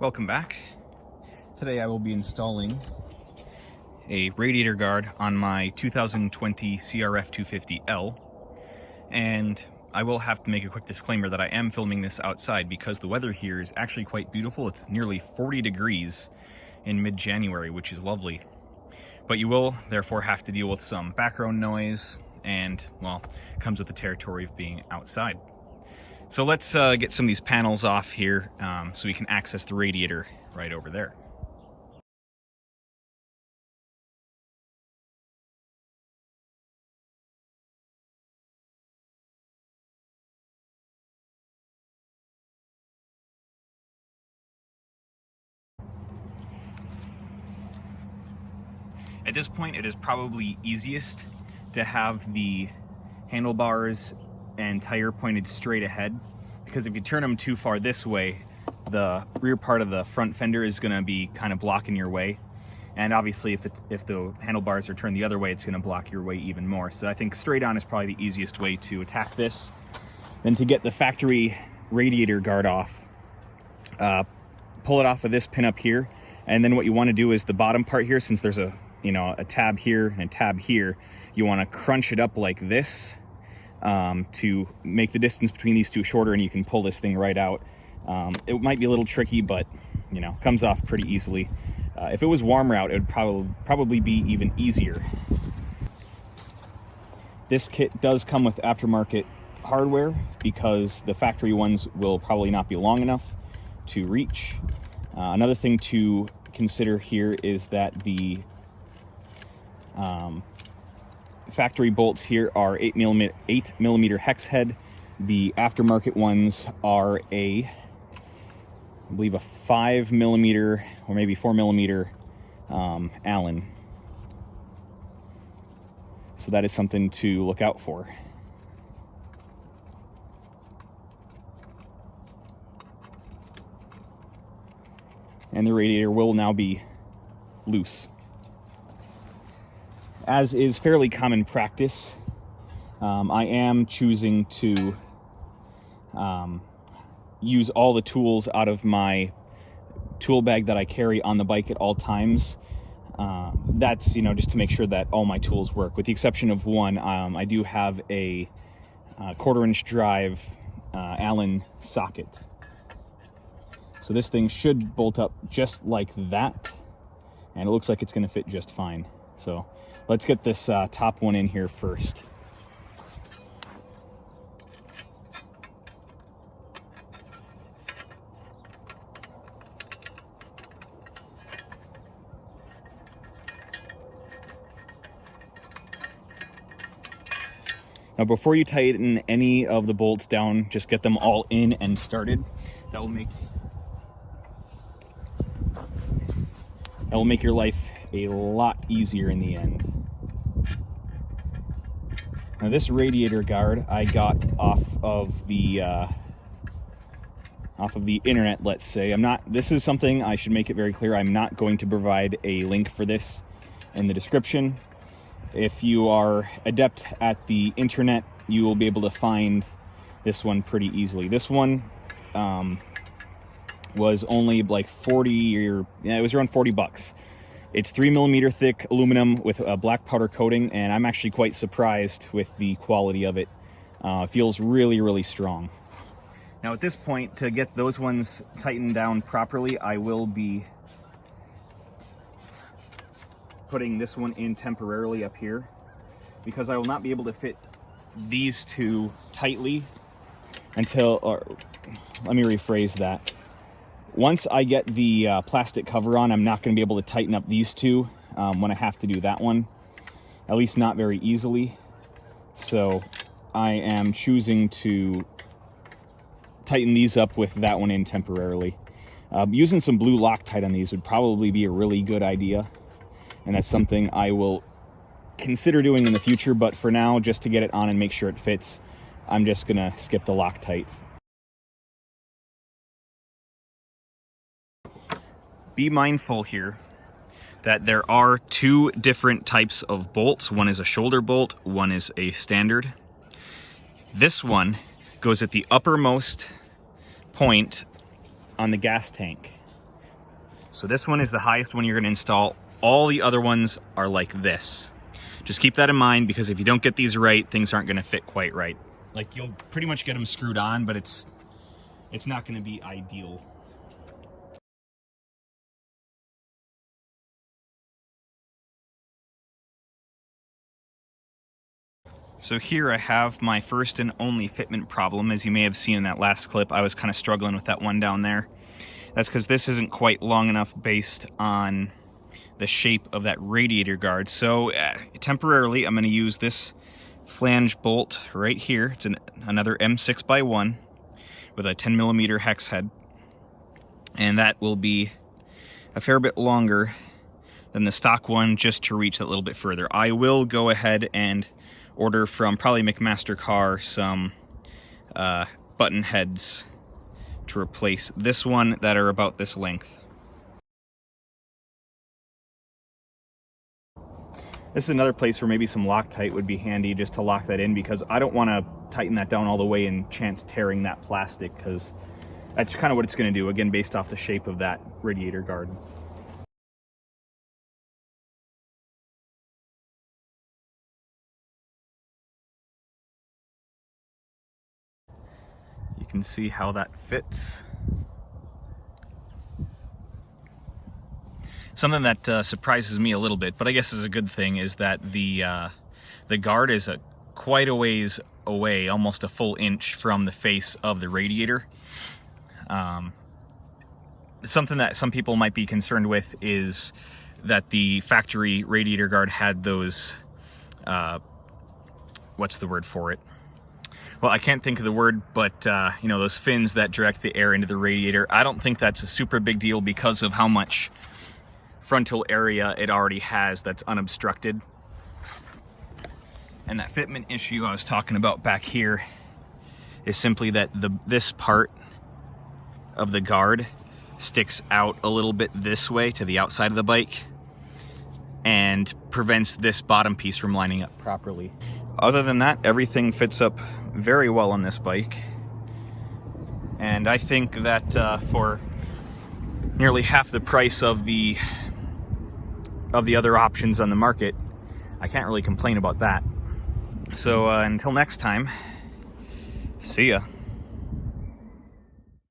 Welcome back. Today I will be installing a radiator guard on my 2020 CRF250L, and I will have to make a quick disclaimer that I am filming this outside because the weather here is actually quite beautiful. It's nearly 40 degrees in mid-January, which is lovely. But you will therefore have to deal with some background noise and, well, it comes with the territory of being outside. So let's get some of these panels off here so we can access the radiator right over there. At this point, it is probably easiest to have the handlebars and tire pointed straight ahead, because if you turn them too far this way, the rear part of the front fender is going to be kind of blocking your way, and obviously if the handlebars are turned the other way, it's going to block your way even more. So I think straight on is probably the easiest way to attack this. Then to get the factory radiator guard off, pull it off of this pin up here, and then what you want to do is the bottom part here, since there's a tab here and a tab here, you want to crunch it up like this to make the distance between these two shorter, and you can pull this thing right out. It might be a little tricky, but comes off pretty easily. If it was warmer out, it would probably be even easier. This kit does come with aftermarket hardware because the factory ones will probably not be long enough to reach. Another thing to consider here is that the factory bolts here are 8mm hex head. The aftermarket ones are I believe a 5mm or maybe 4mm Allen. So that is something to look out for. And the radiator will now be loose. As is fairly common practice, I am choosing to use all the tools out of my tool bag that I carry on the bike at all times. That's just to make sure that all my tools work, with the exception of one. I do have a 1/4-inch drive Allen socket. So this thing should bolt up just like that, and it looks like it's going to fit just fine. So let's get this top one in here first. Now before you tighten any of the bolts down, just get them all in and started. That will make your life a lot easier in the end. Now this radiator guard I got off of the internet, let's say. This is something I should make it very clear. I'm not going to provide a link for this in the description. If you are adept at the internet, you will be able to find this one pretty easily. This one was only like it was around 40 bucks. It's 3mm thick aluminum with a black powder coating, and I'm actually quite surprised with the quality of it. It feels really, really strong. Now at this point, to get those ones tightened down properly, I will be putting this one in temporarily up here, because I will not be able to fit these two tightly or let me rephrase that. Once I get the plastic cover on, I'm not going to be able to tighten up these two when I have to do that one, at least not very easily. So I am choosing to tighten these up with that one in temporarily. Using some blue Loctite on these would probably be a really good idea, and that's something I will consider doing in the future, but for now, just to get it on and make sure it fits, I'm just going to skip the Loctite. Be mindful here that there are two different types of bolts. One is a shoulder bolt, one is a standard. This one goes at the uppermost point on the gas tank. So this one is the highest one you're going to install. All the other ones are like this. Just keep that in mind, because if you don't get these right, things aren't going to fit quite right. Like, you'll pretty much get them screwed on, but it's not going to be ideal. So here I have my first and only fitment problem. As you may have seen in that last clip, I was kind of struggling with that one down there. That's because this isn't quite long enough based on the shape of that radiator guard. So temporarily, I'm going to use this flange bolt right here. It's another M6x1 with a 10mm hex head. And that will be a fair bit longer than the stock one, just to reach that little bit further. I will go ahead and order from probably McMaster-Carr some button heads to replace this one that are about this length. This is another place where maybe some Loctite would be handy, just to lock that in, because I don't want to tighten that down all the way and chance tearing that plastic, because that's kind of what it's going to do, again, based off the shape of that radiator guard. You can see how that fits. Something that surprises me a little bit, but I guess is a good thing, is that the guard is quite a ways away, almost a full inch from the face of the radiator. Something that some people might be concerned with is that the factory radiator guard had those, what's the word for it? Well, I can't think of the word, but you know, those fins that direct the air into the radiator. I don't think that's a super big deal because of how much frontal area it already has that's unobstructed. And that fitment issue I was talking about back here is simply that this part of the guard sticks out a little bit this way to the outside of the bike and prevents this bottom piece from lining up properly. Other than that, everything fits up very well on this bike. And I think that for nearly half the price of the other options on the market, I can't really complain about that. So until next time, see ya.